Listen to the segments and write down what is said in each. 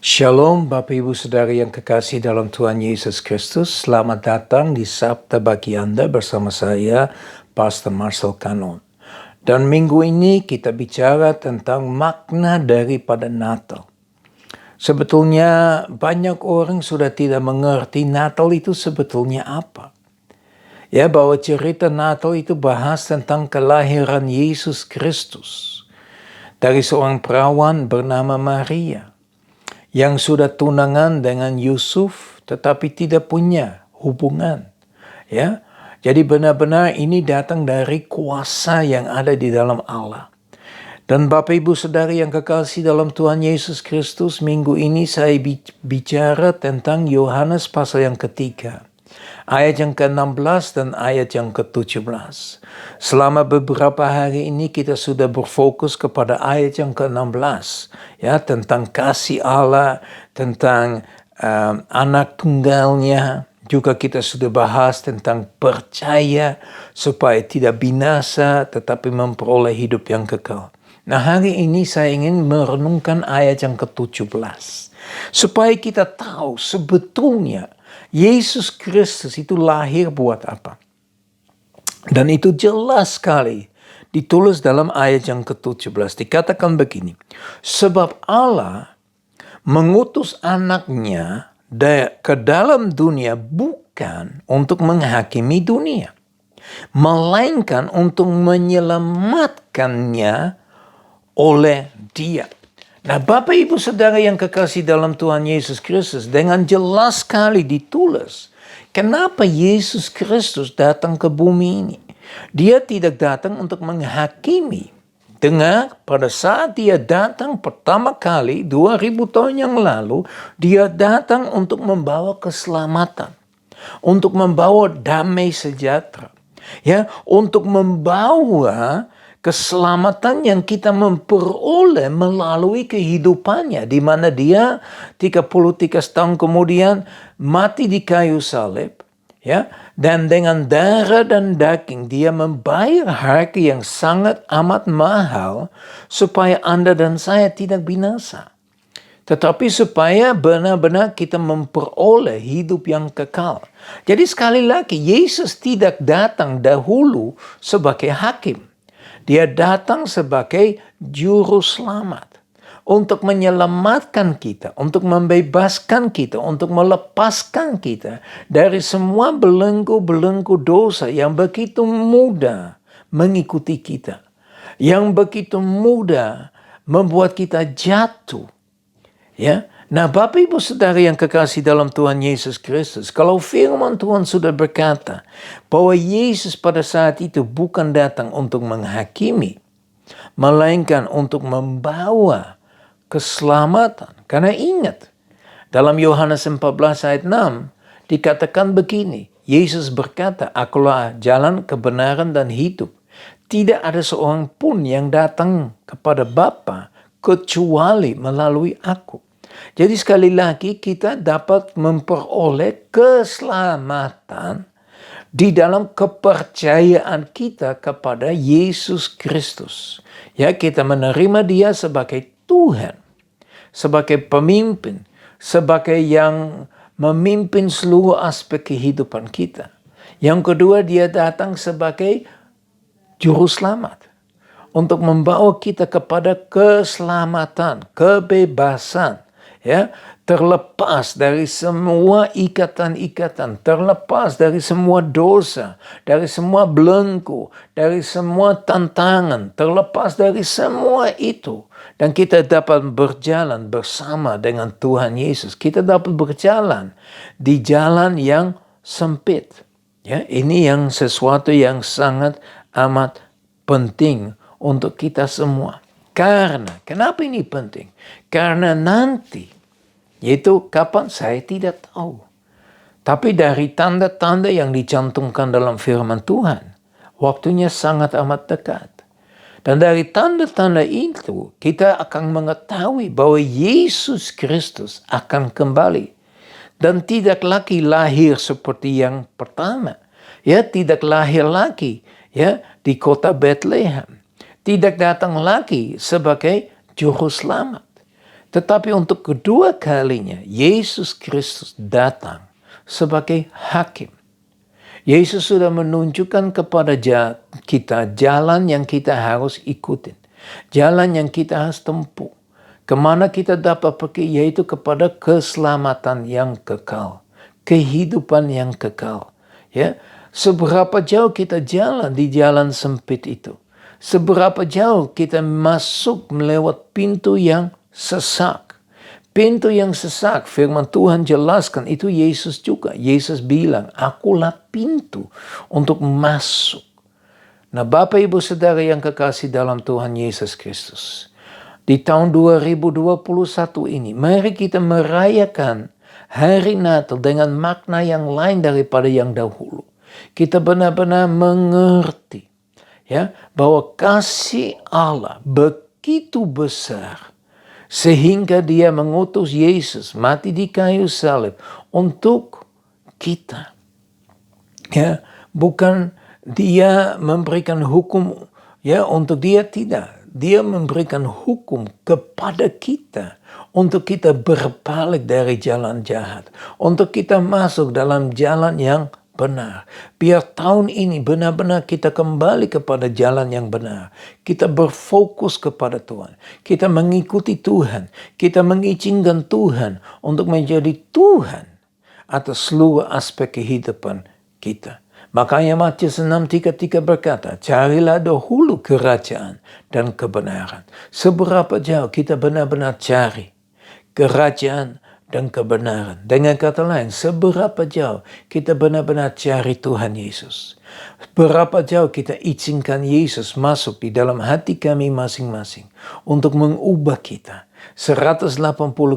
Shalom Bapak Ibu Saudari yang kekasih dalam Tuhan Yesus Kristus. Selamat datang di Sabda bagi Anda bersama saya, Pastor Marcel Kanon. Dan minggu ini kita bicara tentang makna daripada Natal. Sebetulnya banyak orang sudah tidak mengerti Natal itu sebetulnya apa. Ya, bahwa cerita Natal itu bahas tentang kelahiran Yesus Kristus dari seorang perawan bernama Maria yang sudah tunangan dengan Yusuf tetapi tidak punya hubungan. Ya, jadi benar-benar ini datang dari kuasa yang ada di dalam Allah. Dan Bapak Ibu Saudari yang kekasih dalam Tuhan Yesus Kristus, minggu ini saya bicara tentang Yohanes pasal yang ketiga. Ayat yang ke-16 dan ayat yang ke-17. Selama beberapa hari ini kita sudah berfokus kepada ayat yang ke-16. Ya, tentang kasih Allah, tentang anak tunggalnya. Juga kita sudah bahas tentang percaya supaya tidak binasa tetapi memperoleh hidup yang kekal. Nah, hari ini saya ingin merenungkan ayat yang ke-17. Supaya kita tahu sebetulnya Yesus Kristus itu lahir buat apa? Dan itu jelas sekali ditulis dalam ayat yang ke-17. Dikatakan begini, sebab Allah mengutus anaknya ke dalam dunia bukan untuk menghakimi dunia, melainkan untuk menyelamatkannya oleh Dia. Nah, Bapak Ibu Saudara yang kekasih dalam Tuhan Yesus Kristus, dengan jelas sekali ditulis kenapa Yesus Kristus datang ke bumi ini. Dia tidak datang untuk menghakimi. Dengar, pada saat dia datang pertama kali 2000 tahun yang lalu, dia datang untuk membawa keselamatan, untuk membawa damai sejahtera, ya, untuk membawa keselamatan yang kita memperoleh melalui kehidupannya, di mana dia 33 tahun kemudian mati di kayu salib, ya, dan dengan darah dan daging dia membayar harga yang sangat amat mahal supaya Anda dan saya tidak binasa, tetapi supaya benar-benar kita memperoleh hidup yang kekal. Jadi sekali lagi, Yesus tidak datang dahulu sebagai hakim. Dia datang sebagai juru selamat untuk menyelamatkan kita, untuk membebaskan kita, untuk melepaskan kita dari semua belenggu-belenggu dosa yang begitu mudah mengikuti kita, yang begitu mudah membuat kita jatuh. Ya, nah Bapak Ibu Saudara yang kekasih dalam Tuhan Yesus Kristus, kalau firman Tuhan sudah berkata bahwa Yesus pada saat itu bukan datang untuk menghakimi, melainkan untuk membawa keselamatan. Karena ingat, dalam Yohanes 14 ayat 6 dikatakan begini, Yesus berkata, "Akulah jalan, kebenaran dan hidup. Tidak ada seorang pun yang datang kepada Bapa kecuali melalui aku." Jadi sekali lagi kita dapat memperoleh keselamatan di dalam kepercayaan kita kepada Yesus Kristus. Ya, kita menerima Dia sebagai Tuhan, sebagai pemimpin, sebagai yang memimpin seluruh aspek kehidupan kita. Yang kedua, Dia datang sebagai juru selamat untuk membawa kita kepada keselamatan, kebebasan, ya, terlepas dari semua ikatan-ikatan, terlepas dari semua dosa, dari semua belenggu, dari semua tantangan, terlepas dari semua itu. Dan kita dapat berjalan bersama dengan Tuhan Yesus. Kita dapat berjalan di jalan yang sempit. Ya, ini yang sesuatu yang sangat amat penting untuk kita semua. Kenapa ini penting? Karena nanti, yaitu kapan saya tidak tahu. Tapi dari tanda-tanda yang dicantumkan dalam firman Tuhan, waktunya sangat amat dekat. Dan dari tanda-tanda itu, kita akan mengetahui bahwa Yesus Kristus akan kembali. Dan tidak lagi lahir seperti yang pertama. Ya, tidak lahir lagi, ya, di kota Bethlehem. Tidak datang lagi sebagai juru selamat. Tetapi untuk kedua kalinya, Yesus Kristus datang sebagai hakim. Yesus sudah menunjukkan kepada kita jalan yang kita harus ikutin. Jalan yang kita harus tempuh. Kemana kita dapat pergi, yaitu kepada keselamatan yang kekal. Kehidupan yang kekal. Ya, seberapa jauh kita jalan di jalan sempit itu. Seberapa jauh kita masuk melewat pintu yang sesak. Pintu yang sesak, firman Tuhan jelaskan, itu Yesus juga. Yesus bilang, akulah pintu untuk masuk. Nah, Bapak Ibu Saudara yang kekasih dalam Tuhan Yesus Kristus. Di tahun 2021 ini, mari kita merayakan hari Natal dengan makna yang lain daripada yang dahulu. Kita benar-benar mengerti ya, bahwa kasih Allah begitu besar sehingga dia mengutus Yesus mati di kayu salib untuk kita. Ya, bukan dia memberikan hukum ya untuk dia, tidak. Dia memberikan hukum kepada kita untuk kita berbalik dari jalan jahat, untuk kita masuk dalam jalan yang benar. Biar tahun ini benar-benar kita kembali kepada jalan yang benar. Kita berfokus kepada Tuhan. Kita mengikuti Tuhan. Kita mengizinkan Tuhan untuk menjadi Tuhan atas seluruh aspek kehidupan kita. Makanya Matius 6:33 berkata, carilah dahulu kerajaan dan kebenaran. Seberapa jauh kita benar-benar cari kerajaan dan kebenaran. Dengan kata lain, seberapa jauh kita benar-benar cari Tuhan Yesus. Berapa jauh kita izinkan Yesus masuk di dalam hati kami masing-masing untuk mengubah kita 180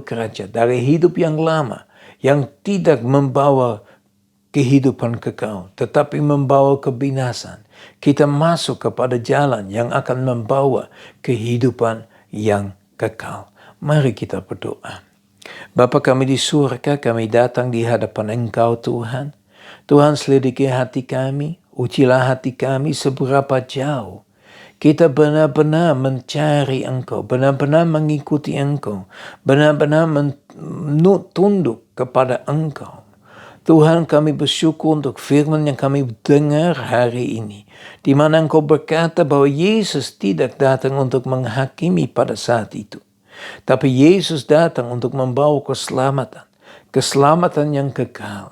derajat dari hidup yang lama yang tidak membawa kehidupan kekal, tetapi membawa kebinasan. Kita masuk kepada jalan yang akan membawa kehidupan yang kekal. Mari kita berdoa. Bapa kami di surga, kami datang di hadapan Engkau Tuhan. Tuhan, selidiki hati kami, ujilah hati kami seberapa jauh kita benar-benar mencari Engkau, benar-benar mengikuti Engkau, benar-benar tunduk kepada Engkau. Tuhan, kami bersyukur untuk firman yang kami dengar hari ini, di mana Engkau berkata bahwa Yesus tidak datang untuk menghakimi pada saat itu, tapi Yesus datang untuk membawa keselamatan, keselamatan yang kekal.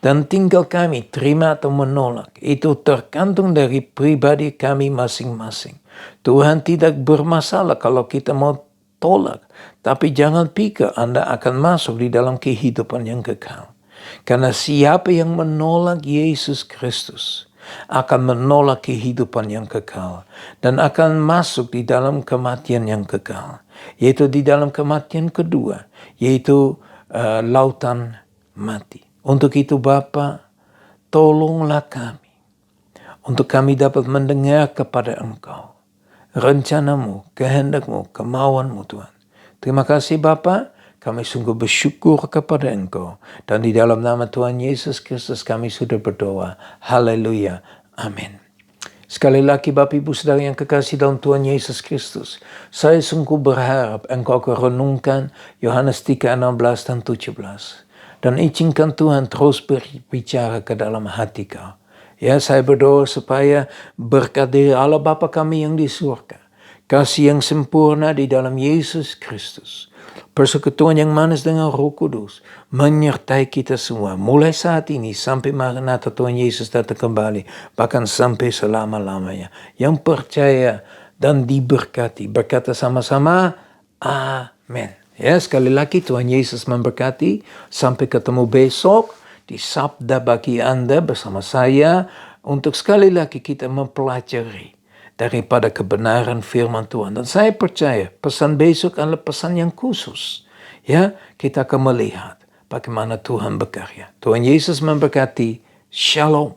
Dan tinggal kami terima atau menolak, itu tergantung dari pribadi kami masing-masing. Tuhan tidak bermasalah kalau kita mau tolak, tapi jangan pikir Anda akan masuk di dalam kehidupan yang kekal. Karena siapa yang menolak Yesus Kristus akan menolak kehidupan yang kekal dan akan masuk di dalam kematian yang kekal, yaitu di dalam kematian kedua, yaitu lautan mati. Untuk itu Bapa, tolonglah kami, untuk kami dapat mendengar kepada Engkau, rencanamu, kehendakmu, kemauanmu Tuhan. Terima kasih Bapa, kami sungguh bersyukur kepada Engkau. Dan di dalam nama Tuhan Yesus Kristus kami sudah berdoa. Haleluya. Amin. Sekali lagi Bapak Ibu Saudara yang kekasih dalam Tuhan Yesus Kristus, saya sungguh berharap Engkau renungkan Yohanes 3:16 dan 17. Dan izinkan Tuhan terus berbicara ke dalam hati kau. Ya, saya berdoa supaya berkat dari Allah Bapa kami yang di surga, kasih yang sempurna di dalam Yesus Kristus, persekutuan yang manis dengan Roh Kudus menyertai kita semua mulai saat ini sampai Maranatha Tuhan Yesus datang kembali, bahkan sampai selama-lamanya. Yang percaya dan diberkati berkata sama-sama amin. Ya, sekali lagi Tuhan Yesus memberkati. Sampai ketemu besok di Sabda Bagi Anda bersama saya, untuk sekali lagi kita mempelajari daripada kebenaran firman Tuhan. Dan saya percaya pesan besok adalah pesan yang khusus. Ya, kita akan melihat bagaimana Tuhan berkarya. Tuhan Yesus memberkati. Shalom.